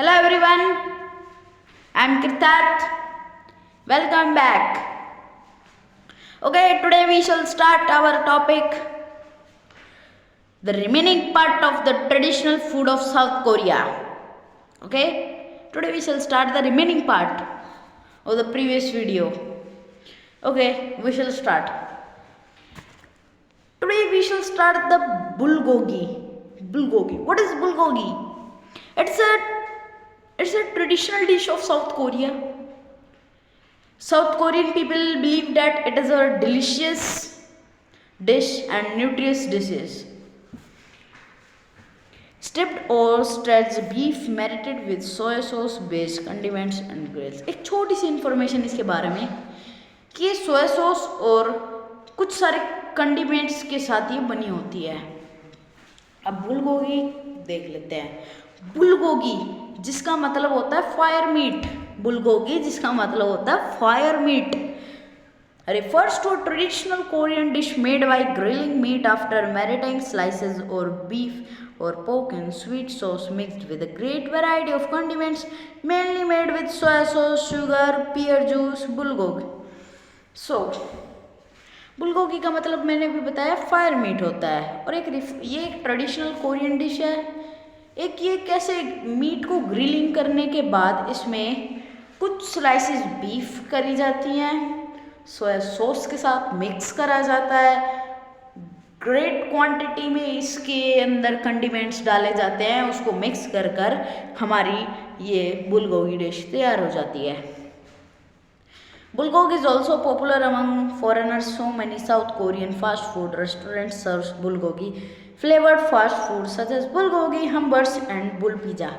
Hello everyone, I'm Kirtat. Welcome back. Okay, today we shall start our topic, the remaining part of the traditional food of South Korea. Okay, today we shall start the remaining part of the previous video. Okay, we shall start. Today we shall start the bulgogi. Bulgogi. What is bulgogi? It's a traditional dish of South Korea. South Korean people believe that it is a delicious dish and nutritious dishes. Stepped or stretched beef marinated with soy sauce based condiments and grills. एक छोटी सी information इसके बारे में कि ये soya sauce और कुछ सारे कंडिमेंट्स के साथ ये बनी होती है. अब बुलगोगी देख लेते हैं. बुलगोगी जिसका मतलब होता है फायर मीट. बुलगोगी जिसका मतलब होता है fire meat refers to a traditional Korean dish made by grilling meat after marinating slices or beef or pork in sweet sauce mixed with a great variety of condiments mainly made with soy sauce, sugar, pear juice. Bulgogi. Bulgogi का मतलब मैंने भी बताया fire meet होता है और ये एक ट्रेडिशनल कोरियन डिश है. एक ये कैसे मीट को ग्रिलिंग करने के बाद इसमें कुछ स्लाइसेस बीफ करी जाती हैं, सोया सॉस के साथ मिक्स करा जाता है, ग्रेट क्वांटिटी में इसके अंदर कंडिमेंट्स डाले जाते हैं, उसको मिक्स कर कर हमारी ये बुलगोगी डिश तैयार हो जाती है. Bulgogi is also popular among foreigners. So many South Korean fast food restaurants serve bulgogi flavored fast food such as bulgogi hamburgers and bull pizza.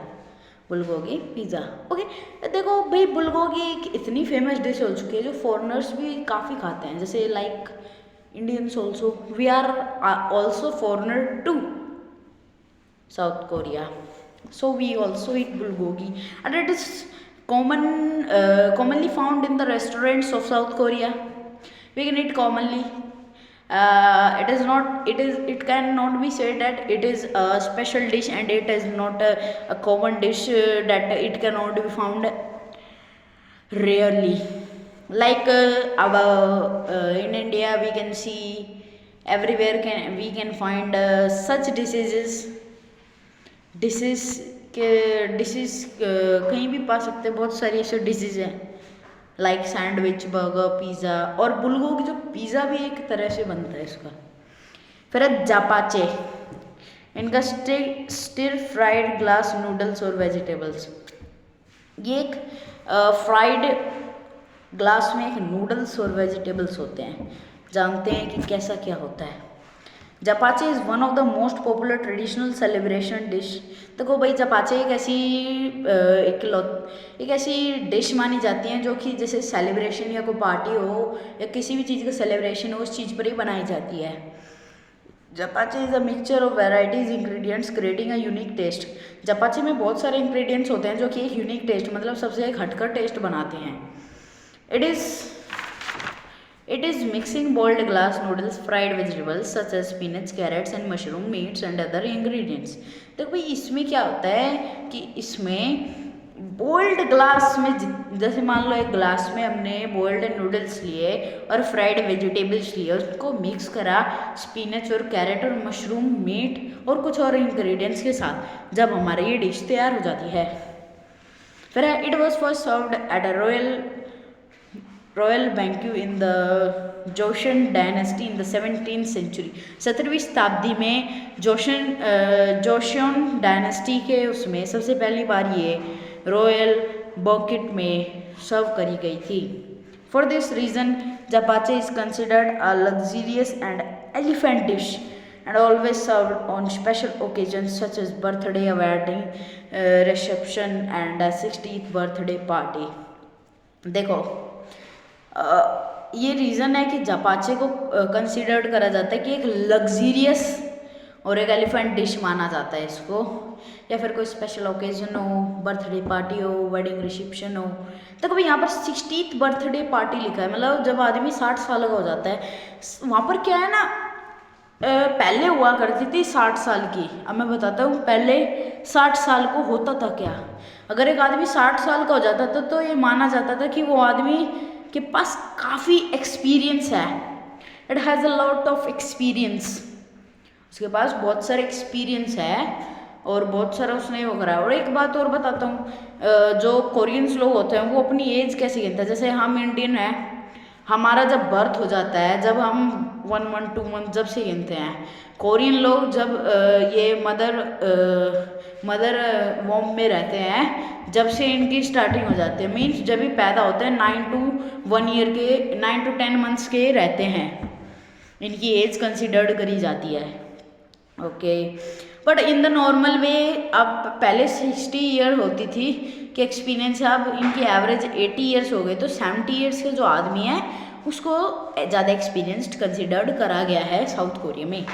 Bulgogi pizza. Okay, देखो भाई बुलगोगी एक इतनी famous dish हो चुकी है जो foreigners भी काफ़ी खाते हैं, जैसे like Indians also. We are also foreigner to South Korea, so we also eat bulgogi and it is commonly found in the restaurants of South Korea. We can eat commonly. It cannot be said that it is a special dish and it is not a common dish that it cannot be found rarely. Like in India we can see everywhere we can find such dishes कहीं भी पा सकते हैं. बहुत सारी ऐसे dishes हैं like sandwich, burger, pizza. और बुलगोगी जो पिज़्ज़ा भी एक तरह से बनता है इसका. फिर है जापाचे. इनका स्टिर फ्राइड ग्लास नूडल्स और वेजिटेबल्स. ये एक फ्राइड ग्लास में एक नूडल्स और वेजिटेबल्स होते हैं. जानते हैं कि कैसा क्या होता है. Japchae is one of the most popular traditional celebration dish. देखो भाई जपाचे एक ऐसी डिश मानी जाती है जो कि जैसे सेलिब्रेशन या कोई पार्टी हो या किसी भी चीज़ का सेलिब्रेशन हो उस चीज़ पर ही बनाई जाती है. Japchae is a mixture of varieties ingredients creating a unique taste. Japchae में बहुत सारे इंग्रेडिएंट्स होते हैं जो कि एक यूनिक टेस्ट मतलब सबसे एक हटकर टेस्ट बनाते हैं. It is mixing boiled glass noodles, fried vegetables such as spinach, carrots and mushroom, meats and other ingredients. देखो भाई इसमें क्या होता है कि इसमें बोल्ड ग्लास में जैसे मान लो एक ग्लास में हमने बोल्ड नूडल्स लिए और फ्राइड वेजिटेबल्स लिए, उसको मिक्स करा स्पिनच और कैरेट और मशरूम, मीट और कुछ और इंग्रेडिएंट्स के साथ जब हमारी ये डिश तैयार हो जाती है. फिर it was first served at a royal banquet in the Joseon dynasty in the 17th century. 17वीं शताब्दी में जोशन डायनेस्टी के उसमें सबसे पहली बार ये रॉयल बॉकेट में सर्व करी गई थी. For this reason japchae is considered a luxurious and elephant dish and always served on special occasions such as birthday, a wedding, reception and a 60th birthday party. देखो ये रीज़न है कि जपाचे को considered करा जाता है कि एक लग्जरियस और एक एलिफेंट डिश माना जाता है इसको, या फिर कोई स्पेशल ओकेजन हो, बर्थडे पार्टी हो, वेडिंग रिसेप्शन हो. तो कभी यहाँ पर 60th बर्थडे पार्टी लिखा है, मतलब जब आदमी 60 साल का हो जाता है. वहाँ पर क्या है ना, पहले हुआ करती थी 60 साल की। अब मैं बताता हूँ पहले 60 साल को होता था क्या। अगर एक आदमी 60 साल का हो जाता था तो ये माना जाता था कि वो आदमी के पास काफ़ी एक्सपीरियंस है, it has a lot of experience, उसके पास बहुत सारे एक्सपीरियंस है और बहुत सारा उसने वो करा है। और एक बात और बताता हूँ, जो कोरियंस लोग होते हैं वो अपनी एज कैसे गिनते हैं। जैसे हम इंडियन है, हमारा जब बर्थ हो जाता है, जब हम 1 मंथ 2 मंथ जब से गिनते हैं, कोरियन लोग जब ये मदर वॉम में रहते हैं, जब से इनकी स्टार्टिंग हो जाती है, मीन्स जब भी पैदा होते हैं 9 to 1 ईयर के, 9 to 10 मंथ्स के रहते हैं, इनकी एज कंसिडर्ड करी जाती है। Okay, but in the normal way अब पहले 60 ईयर होती थी कि एक्सपीरियंस है, अब इनकी एवरेज 80 ईयर्स हो गए। तो 70 ईयर्स के जो आदमी है उसको ज़्यादा एक्सपीरियंस्ड कंसिडर्ड करा गया है साउथ कोरिया में।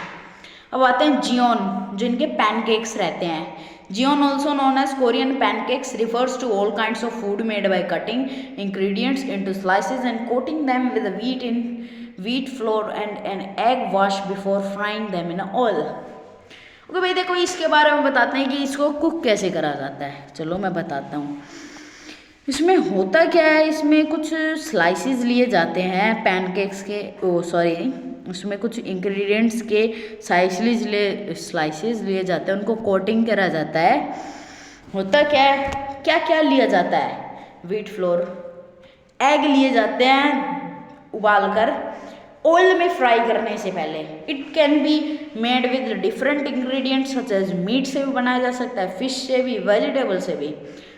अब आते हैं जियोन, जिनके पैनकेक्स रहते हैं। Jeon also known as Korean pancakes refers to all kinds of food made by cutting ingredients into slices and coating them with wheat flour and an egg wash before frying them in oil। Okay भाई देखो, इसके बारे में बताते हैं कि इसको cook कैसे करा जाता है। चलो मैं बताता हूँ इसमें होता क्या है। इसमें कुछ स्लाइसेस लिए जाते हैं पैनकेक्स के, उसमें कुछ इंग्रेडिएंट्स के स्लाइसेस लिए जाते हैं, उनको कोटिंग करा जाता है। होता क्या है, क्या क्या लिया जाता है, व्हीट फ्लोर, एग लिए जाते हैं उबाल कर ऑयल में फ्राई करने से पहले। It can be made with different ingredients such as meat से भी बनाया जा सकता है, फिश से भी, वेजिटेबल से भी।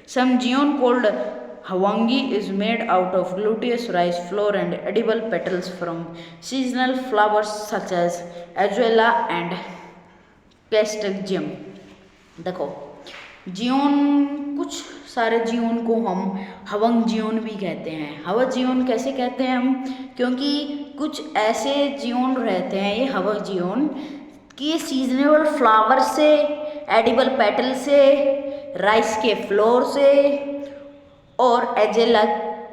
Some jeon called hwangi is made out of glutinous rice flour and edible petals from seasonal flowers such as azalea and कैस्टजियम। देखो जियोन, कुछ सारे जियोन को हम हवंग जियोन भी कहते हैं। हवा जियोन कैसे कहते हैं हम, क्योंकि कुछ ऐसे जियोन रहते हैं ये हवा जियोन कि सीजनेबल फ्लावर से, एडिबल पेटल से, राइस के फ्लोर से और एजेला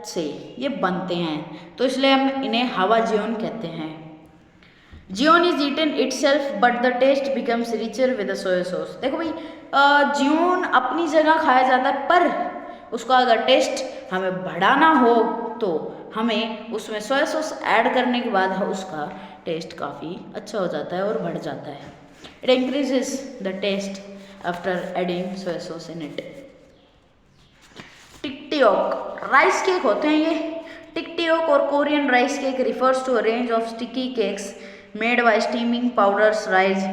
से ये बनते हैं, तो इसलिए हम इन्हें हवा जियोन कहते हैं। Jeon is eaten itself but the taste becomes richer with soy sauce. देखो भाई, जियोन अपनी जगह खाया जाता है, पर उसका अगर टेस्ट हमें बढ़ाना हो तो हमें उसमें सोया सॉस ऐड करने के बाद उसका टेस्ट काफ़ी अच्छा हो जाता है और बढ़ जाता है। It increases the taste after adding soya sauce in it. Tteok rice cake होते हैं ये। टिकटियोक और Korean rice cake refers to a range of sticky cakes made by steaming powdered rice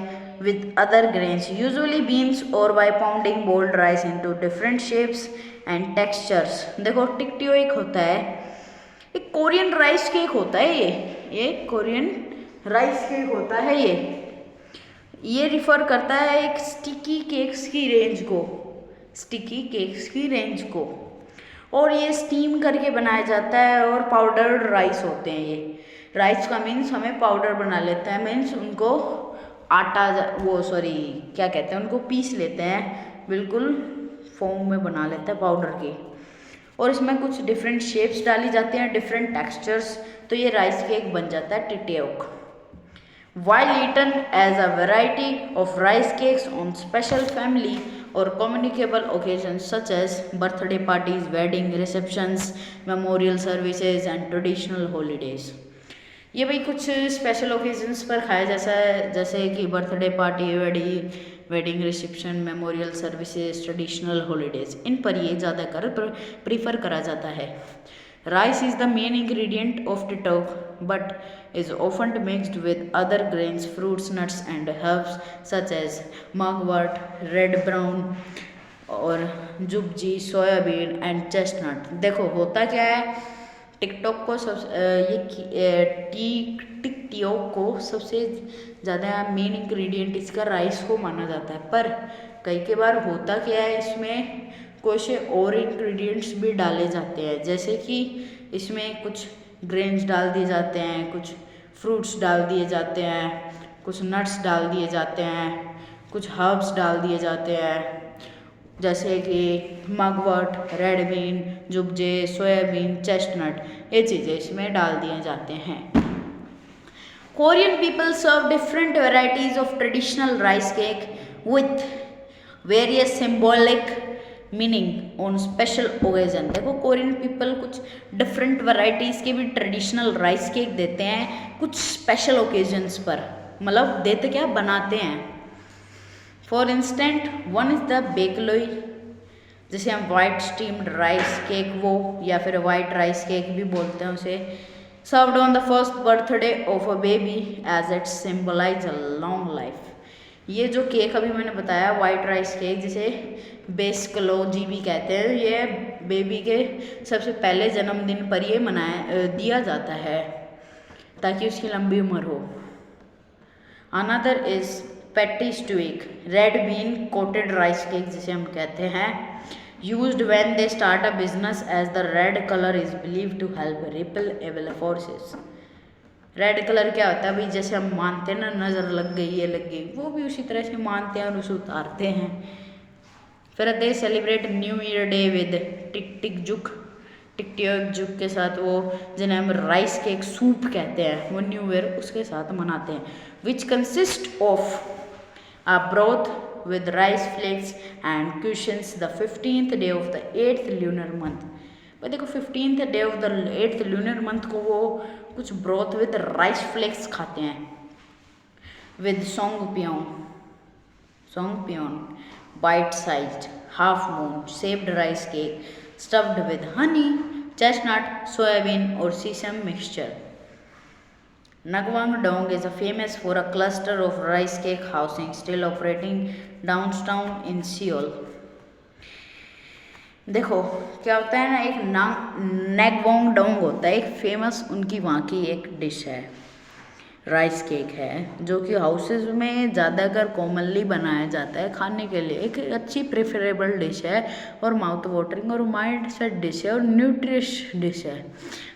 with other grains, usually beans, or by pounding boiled rice into different shapes and textures। देखो टिकटियो एक होता है, एक Korean rice cake होता है, ये Korean rice cake होता है। ये रिफर करता है एक स्टिकी केक्स की रेंज को, और ये स्टीम करके बनाया जाता है और पाउडर्ड राइस होते हैं। ये राइस का मीन्स हमें पाउडर बना लेते हैं, मीन्स उनको क्या कहते हैं, उनको पीस लेते हैं, बिल्कुल फॉर्म में बना लेते हैं पाउडर के, और इसमें कुछ डिफरेंट शेप्स डाली जाती हैं, डिफरेंट टेक्सचर्स, तो ये राइस केक बन जाता है टिकटियोक। While eaten as a variety of rice cakes on special family or communicable occasions such as birthday parties, wedding receptions, memorial services and traditional holidays। ये भाई कुछ स्पेशल ओकेजन्स पर खाया जैसे कि birthday party, wedding reception, memorial services, traditional holidays, इन पर ये ज़्यादातर प्रीफर करा जाता है। Rice is the main ingredient of tteok but is often mixed with other grains, fruits, nuts and herbs such as mugwort, red brown और जुबजी, soybean and chestnut. देखो होता क्या है, टिकटियोक को सबसे ज़्यादा मेन इंग्रेडिएंट इसका राइस को माना जाता है, पर कई बार होता क्या है, इसमें कुछ और इंग्रेडिएंट्स भी डाले जाते हैं, जैसे कि इसमें कुछ ग्रेन्स डाल दिए जाते हैं, कुछ फ्रूट्स डाल दिए जाते हैं, कुछ नट्स डाल दिए जाते हैं, कुछ हर्ब्स डाल दिए जाते हैं, जैसे कि मगवट, रेड बीन, जुबजे, सोयाबीन, चेस्टनट, ये चीज़ें इसमें डाल दिए जाते हैं। Korean people serve different varieties of traditional rice cake with various symbolic meaning on special occasion. देखो कोरियन पीपल कुछ डिफरेंट वैरायटीज़ के भी ट्रेडिशनल राइस केक देते हैं कुछ स्पेशल ओकेजन्स पर, मतलब देते क्या बनाते हैं। For instant one is the baekseolgi, जैसे हम वाइट स्टीम्ड राइस केक वो या फिर वाइट राइस केक भी बोलते हैं उसे, served on the first birthday of a baby as it symbolise a long life. ये जो केक अभी मैंने बताया वाइट राइस केक जिसे बेस्कलोजी भी कहते हैं, ये बेबी के सबसे पहले जन्मदिन पर ये दिया जाता है ताकि उसकी लंबी उम्र हो। Another is pat sirutteok, red bean coated rice cake जिसे हम कहते हैं, used when they start a business as the red colour is believed to help repel evil forces. Red colour क्या होता है भाई, जैसे हम मानते हैं ना नज़र लग गई ये लग गई, वो भी उसी तरह से मानते हैं और उसे उतारते हैं। फिर they celebrate new year day with टिक टिक जुक, टिक टिक जुक के साथ वो जिन्हें हम राइस केक सूप कहते हैं वो न्यू ईयर उसके साथ मनाते हैं, which consist of a broth with rice flakes and cushions the 15th day of the 8th lunar month. भाई देखो 15th day of the 8th lunar month को वो कुछ ब्रोथ विद राइस फ्लेक्स खाते हैं, with songpyeon bite sized half moon shaped rice cake stuffed with honey chestnut soybean और sesame mixture. Nagwang-dong is famous for a cluster of rice cake housing still operating downtown in Seoul। देखो क्या होता है ना, एक नेगवोंग-डोंग होता है, एक फेमस उनकी वहाँ की एक डिश है, राइस केक है जो कि हाउसेस में ज़्यादातर कॉमनली बनाया जाता है खाने के लिए। एक अच्छी प्रेफरेबल डिश है और माउथ वाटरिंग और माइंड सेट डिश है और न्यूट्रिश डिश है।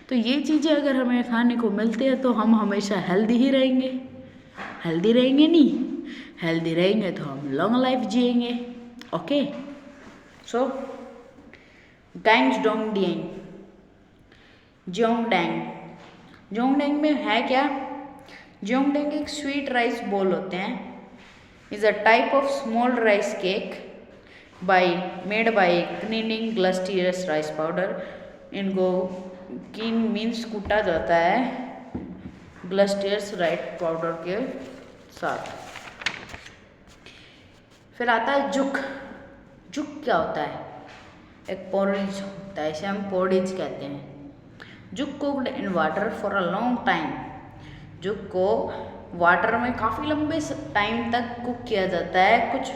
तो ये चीज़ें अगर हमें खाने को मिलती है तो हम हमेशा हेल्दी ही रहेंगे। हेल्दी रहेंगे नहीं, हेल्दी रहेंगे तो हम लॉन्ग लाइफ जिएंगे। ओके, सो गैंगडोंगडियन जोंगडैंग में है क्या, जोंगडैंग एक स्वीट राइस बॉल होते हैं, is a type of small rice cake made by cleaning glutinous rice powder. इनको कीन मीन्स कूटा जाता है ग्लस्टियस राइस पाउडर के साथ। फिर आता है जुक क्या होता है, एक पोरिज होता है, इसे हम पोरिज कहते हैं। Juk cooked in water for a long time, juk को वाटर में काफ़ी लंबे टाइम तक कुक किया जाता है कुछ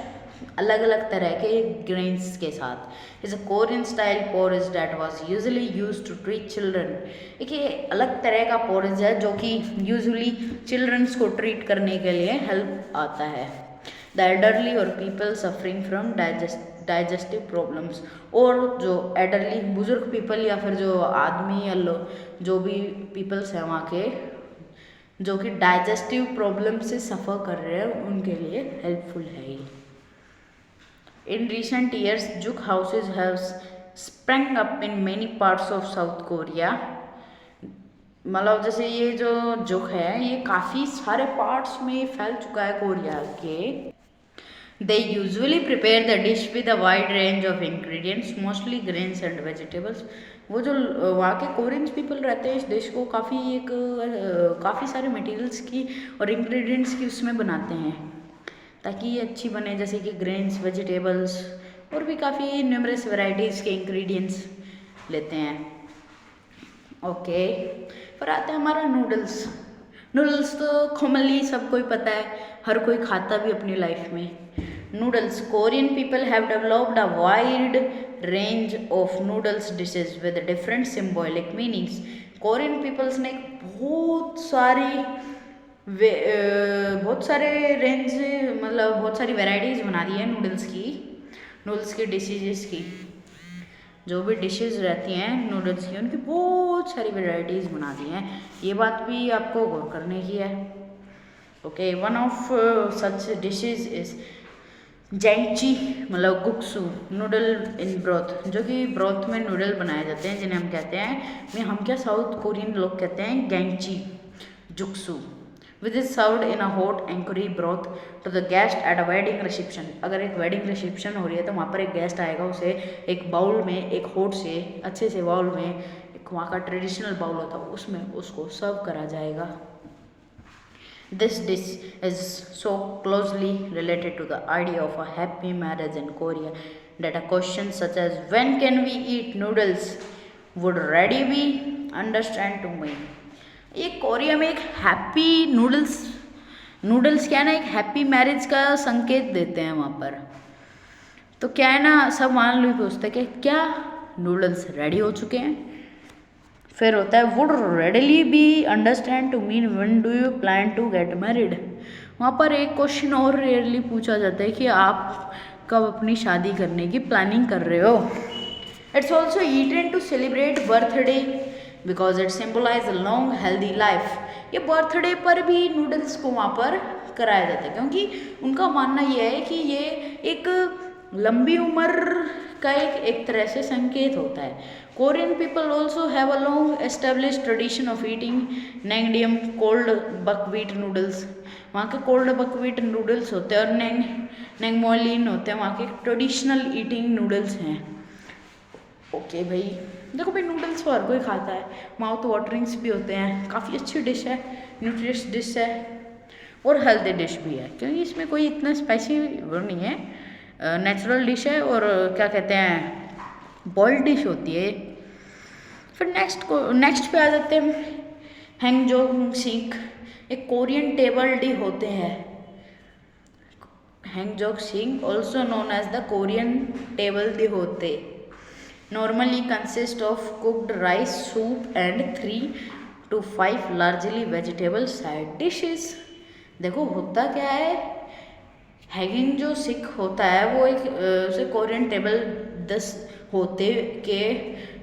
अलग अलग तरह के ग्रेन्स के साथ। Is a Korean style porridge that was usually used to treat children. एक ये अलग तरह का पोरिज है जो कि यूजुअली चिल्ड्रंस को ट्रीट करने के लिए हेल्प आता है। द एल्डरली और people suffering from digestive problems, और जो एल्डरली बुजुर्ग पीपल या फिर जो आदमी या जो भी पीपल्स हैं वहाँ के जो कि डाइजेस्टिव प्रॉब्लम से सफ़र कर रहे हैं उनके लिए हेल्पफुल है ये। In recent years juk houses have sprung up in many parts of South Korea. मतलब जैसे ये जो जुक है ये काफ़ी सारे पार्ट्स में फैल चुका है कोरिया के। They usually prepare the dish with a wide range of ingredients mostly grains and vegetables. वो जो वहाँ के कोरियंस पीपल रहते हैं इस डिश को काफ़ी सारे मटेरियल्स की और इंग्रेडिएंट्स की उसमें बनाते हैं ताकि ये अच्छी बने, जैसे कि ग्रेन्स वेजिटेबल्स और भी काफ़ी न्यूमरस वैरायटीज़ के इंग्रेडिएंट्स लेते हैं। ओके, फिर आता है हमारा नूडल्स तो कॉमनली सबको ही पता है, हर कोई खाता भी अपनी लाइफ में। Noodles, Korean people have developed a wide range of noodles dishes with different symbolic meanings. Korean peoples ने बहुत सारे रेंज मतलब बहुत सारी वैरायटीज़ बना दी है नूडल्स की डिशेज की। जो भी डिशेस रहती हैं नूडल्स की उनकी बहुत सारी वैरायटीज़ बना दी हैं, ये बात भी आपको गौर करने की है। Okay, one of such dishes is janchi मतलब गुक्सू नूडल इन ब्रोथ, जो कि ब्रोथ में नूडल बनाए जाते हैं जिन्हें हम क्या साउथ कोरियन लोग कहते हैं janchi guksu. Which is served in a hot एंकरी broth to the guest at a wedding reception. अगर एक वेडिंग रिसेप्शन हो रही है तो वहाँ पर एक गेस्ट आएगा, उसे एक बाउल में, एक हॉट से अच्छे से बाउल में, एक वहाँ का ट्रेडिशनल बाउल होता है उसमें उसको सर्व करा जाएगा। This dish is so closely related to the idea of a happy marriage in Korea that a question such as when can we eat noodles would already be understand to me। ये Korea में एक happy noodles क्या है ना, एक happy marriage का संकेत देते हैं वहाँ पर। तो क्या है ना, सब मान लो पूछते हैं कि क्या नूडल्स रेडी हो चुके हैं। फिर होता है would readily be understand to mean when do you plan to get married. वहाँ पर एक क्वेश्चन और रेयरली पूछा जाता है कि आप कब अपनी शादी करने की प्लानिंग कर रहे हो। It's also eaten to celebrate birthday because it symbolise a long healthy life. ये बर्थडे पर भी नूडल्स को वहाँ पर कराया जाता है क्योंकि उनका मानना यह है कि ये एक लंबी उम्र का एक तरह से संकेत होता है। Korean people also have a long established tradition of eating naengmyeon cold buckwheat noodles. वहाँ के कोल्ड बकव्हीट नूडल्स होते हैं और नेंगमोलिन होते हैं, वहाँ के ट्रेडिशनल ईटिंग नूडल्स हैं। ओके भाई, देखो भाई नूडल्स तो हर कोई खाता है, माउथ वाटरिंग्स भी होते हैं, काफ़ी अच्छी डिश है, न्यूट्रिशियस डिश है और हेल्दी डिश भी है क्योंकि इसमें कोई इतना स्पाइसी वो नहीं है, नेचुरल डिश है और क्या कहते हैं बॉइल्ड डिश होती है। फिर नेक्स्ट पे आ जाते हैं हैंगजोंग सिक। एक कोरियन टेबल डी होते हैं hanjeongsik also known as the Korean table d'hote होते normally consist of cooked rice soup and 3 to 5 largely vegetable side dishes. देखो होता क्या है, हैगिंग जो सिक होता है वो एक उसे कोरियन टेबल 10 होते के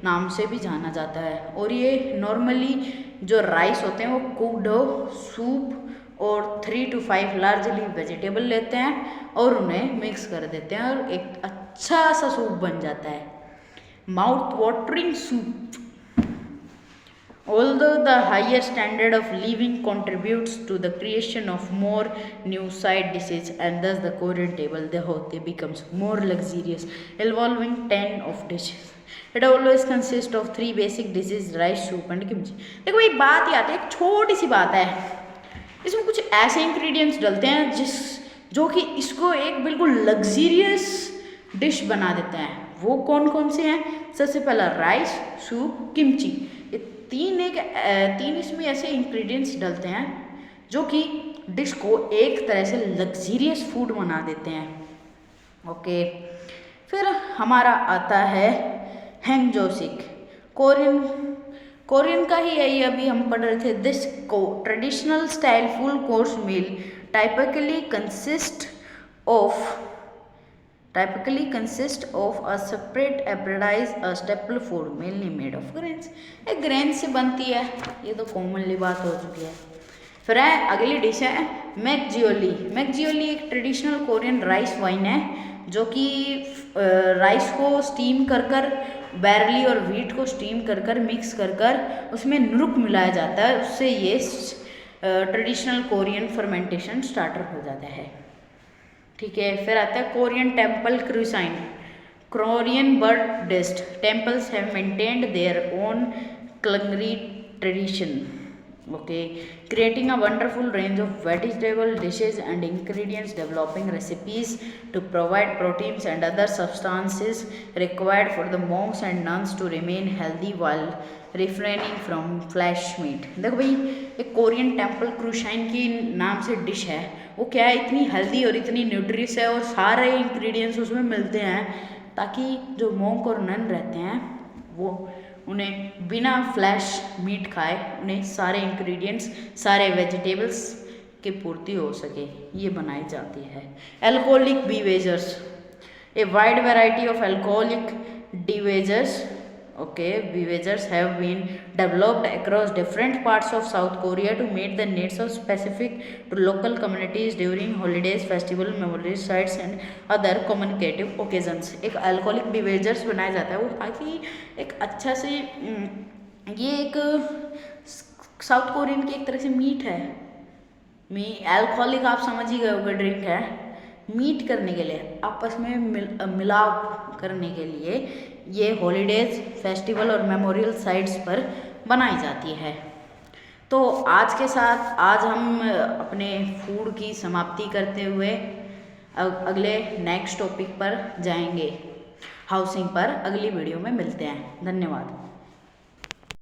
नाम से भी जाना जाता है और ये नॉर्मली जो राइस होते हैं वो कुक्ड सूप और 3 to 5 लार्जली वेजिटेबल लेते हैं और उन्हें मिक्स कर देते हैं और एक अच्छा सा सूप बन जाता है, mouth watering soup. Although the higher standard of living contributes to the creation of more new side dishes and thus the Korean table de hote becomes more luxurious, involving 10 of dishes. It always consists of 3 basic dishes, rice, soup and kimchi. देखो एक बात याद है, एक छोटी सी बात है, इसमें कुछ ऐसे इंग्रेडिएंट्स डलते हैं जो कि इसको एक बिल्कुल लग्जीरियस डिश बना देते हैं। वो कौन कौन से हैं? सबसे पहला राइस, सूप, किमची। तीन इसमें ऐसे इंग्रेडिएंट्स डलते हैं जो कि डिश को एक तरह से लग्जीरियस फूड बना देते हैं। ओके, फिर हमारा आता है हैंगजोसिक। कोरियन का ही यही अभी हम पढ़ रहे थे। दिस को traditional style full course meal typically consist of a separate appetizer, a staple food mainly made of grains। एक ग्रेन से बनती है, ये तो कॉमनली बात हो चुकी है। फिर है अगली डिश है मैकजियोली एक ट्रेडिशनल कोरियन राइस वाइन है जो कि राइस को स्टीम कर बैरली और व्हीट को स्टीम कर मिक्स कर उसमें नुरुक मिलाया जाता है, उससे ये ट्रेडिशनल कोरियन फर्मेंटेशन स्टार्टर हो जाता है। ठीक है, फिर आता है Korean temple cuisine. Korean Buddhist temples have maintained their own culinary tradition, okay, creating a wonderful range of vegetable dishes and ingredients, developing recipes to provide proteins and other substances required for the monks and nuns to remain healthy while refraining from flesh meat। देखो भाई एक Korean temple क्रूसाइन की नाम से dish है, वो क्या है इतनी हेल्दी और इतनी न्यूट्रियस है और सारे इंग्रेडिएंट्स उसमें मिलते हैं ताकि जो मोंक और नन रहते हैं वो उन्हें बिना फ्लैश मीट खाए उन्हें सारे इंग्रेडिएंट्स सारे वेजिटेबल्स की पूर्ति हो सके, ये बनाई जाती है। Alcoholic beverages, a wide variety of alcoholic beverages, okay, beverages have been developed across different parts of South Korea to meet the needs of specific to local communities during holidays, festival, memorial sites and other communicative occasions। एक alcoholic beverages बनाया जाता है वो ताकि एक अच्छा से ये एक साउथ कोरियन की एक तरह से मीट है अल्कोहलिक आप समझ ही गए होगे, ड्रिंक है। मीट करने के लिए, आपस में मिलाप करने के लिए ये हॉलीडेज, फेस्टिवल और मेमोरियल साइट्स पर बनाई जाती है। तो आज के साथ आज हम अपने फूड की समाप्ति करते हुए अगले नेक्स्ट टॉपिक पर जाएंगे, हाउसिंग पर। अगली वीडियो में मिलते हैं। धन्यवाद।